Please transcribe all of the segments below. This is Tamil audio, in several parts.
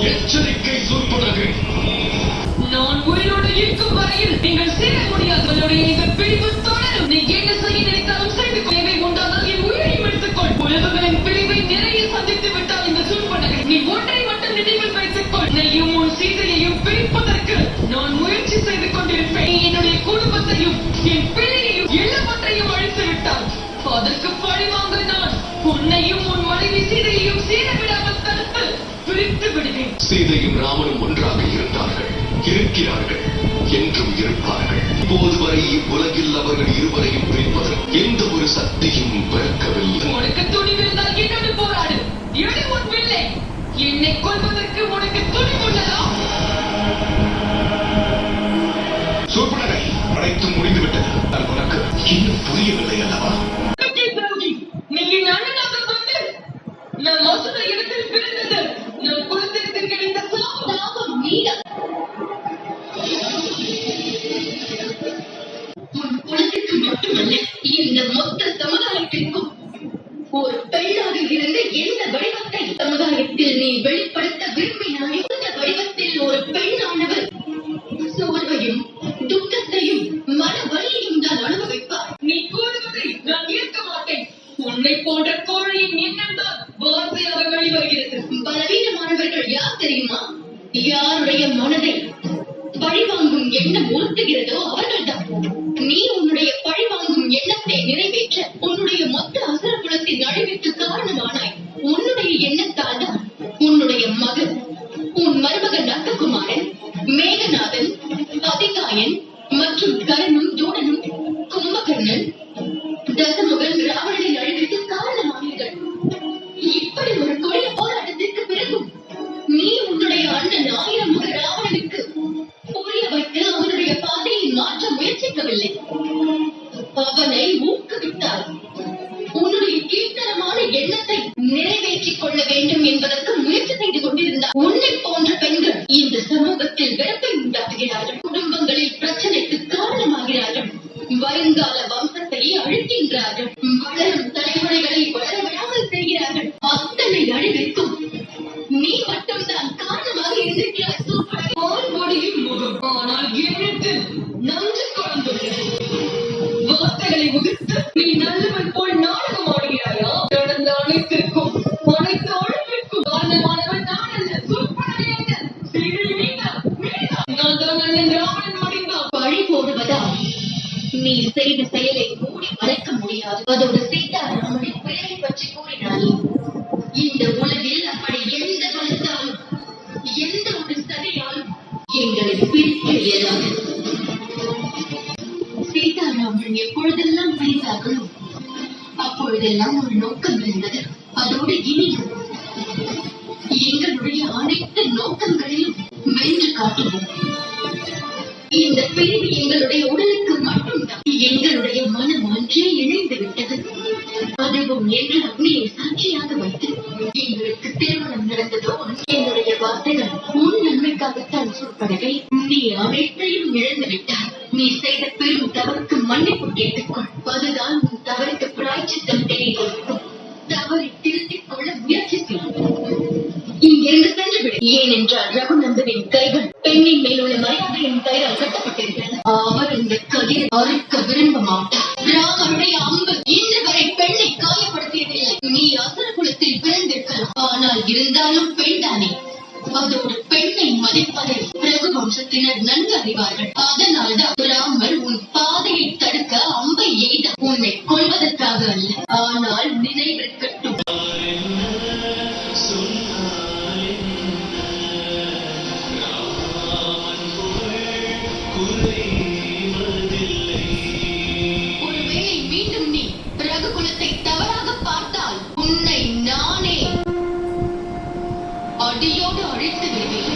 எச்சரிக்கை சூழ்படகு. நான் உயிரோடு இருக்கும் வரையில் நீங்கள் சேர முடியாது. உங்களுடைய இந்த பிரிவு தொடரும். நீ என்ன செய்ய நினைத்தாலும் செய்து தேவை உண்டானால் என் உயிரையும் எடுத்துக்கொள். உலகங்களின் பிரிவை நிறைய சந்தித்து விட்டால் இந்த சூழ்படகு நீ ஒன்றை மட்டும் நினைவில் வைத்துக்கொள். என்னையும் உன் சீதையையும் பிரிப்பதற்கு நான் முயற்சி செய்து கொண்டிருப்பேன். என்னுடைய குடும்பத்தையும் என் பிள்ளையையும் எல்லாவற்றையும் அழித்து விட்டால் அதற்கு பழி வாங்க நான் உன்னையும் உன் மனைவி சீதையையும் சேர விடாமல் தடுத்து பிரித்து விடுவேன். சீதையும் ராமனும் ஒன்றாக இருந்தார்கள், இருக்கிறார்கள், என்றும் இருப்பார்கள். இப்போது வரை உலகில் அவர்கள் இருவரையும் பிரிப்பதற்கு எந்த ஒரு சக்தியும் பிறக்கவில்லை. உனக்கு துணிவிருந்தால் என்னோடு போராடு. எடு உன் வில்லை. என்னை கொல்வதற்கு உனக்கு துணிவுள்ளதா? சூழ்படகை அனைத்து முடிந்துவிட்டது. உனக்கு இன்னும் புரியவில்லை அல்லவா? நீ என் அண்ணனாக வந்து நம் மசுர இடத்தில் பிறந்தது நம் குலத்திற்கு கிடைத்த சாபம் நீதான். உன் குலத்திற்கு மட்டுமல்ல, இந்த மொத்த சமுதாயத்திற்கும் ஒரு பெண்ணாக இருந்த எந்த வடிவத்தை சமுதாயத்தில் நீ வெளிப்படுத்த விரும்பினாய், அந்த வடிவத்தில் ஒரு பெண்ணானவர் சோர்வையும் துக்கத்தையும் மன வலியையும் தான் அனுபவிப்பார். நீ கூறுவதை நான் ஏற்க மாட்டேன். உன்னை போன்ற கோழையின் எண்ணம் தான் வார்த்தையாக வெளிவருகிறது. பலவீனமானவர்கள் யார் தெரியுமா? யாருடைய மனதை பழிவாங்கும் எண்ணம் உறுத்துகிறதோ அவர்கள்தான். நீ உன்னுடைய பழிவாங்கும் எண்ணத்தை நிறைவேற்ற உன்னுடைய மொத்த அசுர குலத்தின் அழிவுக்கு காரணமானாய். உன்னுடைய எண்ணத்தால் தான் உன்னுடைய மகன், உன் மருமகன் நந்தகுமாரன், மேகநாதன், அதிகாயன் மற்றும் கர்ணனும் தூடனும் கும்பகர்ணன், தசமுகன் ராவணனின் அழிவுக்கு காரணமானீர்கள். இப்படி ஒரு கொடிய போராட்டத்திற்கு பிறகும் நீ உன்னுடைய அண்ணன் ஆயிரமுக ராவணனுக்கு புரிய வைத்து அவனுடைய பாதையை மாற்ற முயற்சிக்கவில்லை. அவனை ஊக்குவித்தார். உன்னுடைய கீழ்த்தரமான எண்ணத்தை நிறைவேற்றிக் கொள்ள வேண்டும் என்பதற்கு முயற்சி செய்து கொண்டிருந்தார். உன்னை போன்ற பெண்கள் இந்த சமூகத்தில் வெறுப்பை உண்டாக்குகிறார்கள், குடும்பங்களில் பிரச்சனைக்கு காரணமாகிறார்கள், வருங்கால வம்சத்தை அழிக்கின்றார்கள், வளரும் தலைமுறைகளை வளர விடாமல் செய்கிறார்கள். அத்தனை அழிவிற்கும் நீ மட்டும்தான் காரணமாக இருந்திருக்கிறாய். பால்பொடியும் முகம், ஆனால் எண்ணத்தில் நஞ்சு கலந்துள்ளது. வார்த்தைகளை உதிர்த்து நீ நல்லவன் போல் நாடகம் ஆடுகிறாயா? நடந்த அனைத்திற்கும் அனைத்து அழிவிற்கும் காரணமானவன் நான் அல்ல. சூழ்படகை நான் தான் அண்ணன் ராவணன் முடிந்தான். பழி போடுவதால் நீ செய்த செயலை மூடி மறைக்க முடியாது. அதோடு சீதாராமனின் பிழையை பற்றி கூறினாயே, இந்த உலகில் அப்படி எந்த பலத்தாலும் எந்த ஒரு சதியாலும் எங்களை பிரிக்க இயலாது. சீதாராமன் எப்பொழுதெல்லாம் பிரித்தார்களோ அப்பொழுதெல்லாம் ஒரு நோக்கம் இருந்தது. அதோடு இனியும் எங்களுடைய அனைத்து நோக்கங்களிலும் வென்று காட்டுவோம். இந்த பிரிவு எங்களுடைய உடலுக்கு மட்டும்தான். எங்களுடைய மனம் ஒன்றே இணைந்து விட்டது. அதுவும் என்று அக்னியை சாட்சியாக வைத்து எங்களுக்கு திருமணம் நடந்ததோ. என்னுடைய வார்த்தைகள் உன் நன்மைக்காகத்தான் சூழ்படகை. நீ அனைத்தையும் இழந்து விட்டாய். நீ செய்த பெரும் தவறுக்கு மன்னிப்பு கேட்டுக்கொள். அதுதான் உன் தவறுக்கு பிராய்ச்சித்தம் தெரியும். தவறை திருத்திக் கொள்ள முயற்சி செய்யும். இங்கிருந்து சென்று விடு. ஏனென்றால் ரகுநந்தனின் கைகள் பெண்ணின் மேல் உள்ள மரியாதையின் கையால் கட்டப்பட்டிருக்கிறது. அவர் இந்த கதிரை அறுக்க விரும்ப மாட்டார். ராமருடைய அம்பு இன்று வரை பெண்ணை காயப்படுத்தியதில்லை. நீ அசுர குலத்தில் பிறந்திருக்கலாம், ஆனால் இருந்தாலும் பெண்தானே. அதோடு பெண்ணை மதிப்பதை ரகுவம்சத்தினர் நன்கு அறிவார்கள். அதனால்தான் ராமர் உன் பாதையை தடுக்க அம்பை எய்த, உன்னை கொள்வதற்காக அல்ல. ஆனால் நினைவிருக்கட்டும், ஒருவேளை மீண்டும் நீ ரகுகுலத்தை தவறாக பார்த்தால் உன்னை நானே அடியோடு அழித்து விடுவேன்.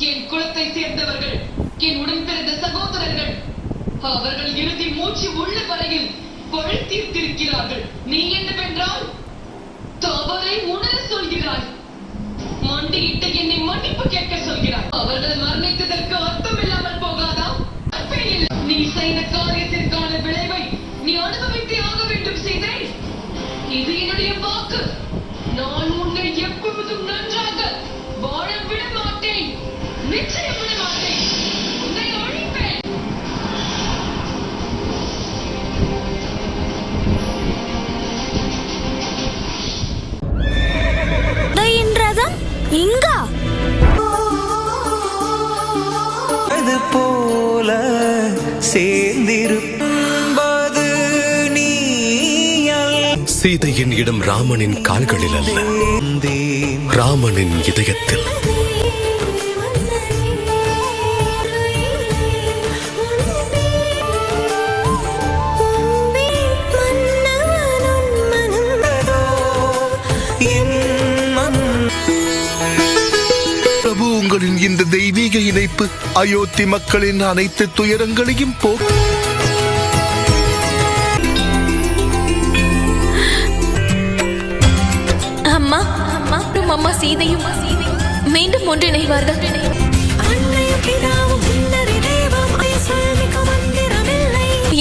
என் குலத்தை சேர்ந்தவர்கள், என் உடன் பிறந்த சகோதரர்கள், அவர்கள் இறுதி மூச்சு உள்ள வரையில் பழி தீர்த்திருக்கிறார்கள். நீ என்னவென்றால் தவறை உணர சொல்கிறாய். மன்னிப்பு கேட்க சொல்கிறாய். அவர்கள் மரணித்ததற்கு அர்த்தம் இல்லாமல் போகாதா? அர்த்தமே இல்லை. நீ செய்த காரியத்திற்கான விளைவை நீ அனுபவித்தே ஆக வேண்டும் சீதை. இது என்னுடைய வாக்கு. நான் உன்னை எப்பொழுதும் நன்றாக வாழ விட மாட்டேன். நிச்சயம் விட மாட்டேன். உன்னை அழிப்பேன். ரதம் இங்கா அது போல சேர்ந்திருப்பது நீயல். சீதையின் இடம் ராமனின் கால்களில் அல்ல, ராமனின் இதயத்தில். பிரபு, உங்களின் இந்த தெய்வீக இணைப்பு அயோத்தி மக்களின் அனைத்து துயரங்களையும் அம்மா அம்மா சீதையும் மீண்டும் ஒன்றிணைவார்கள்.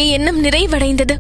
என் எண்ணம் நிறைவடைந்தது.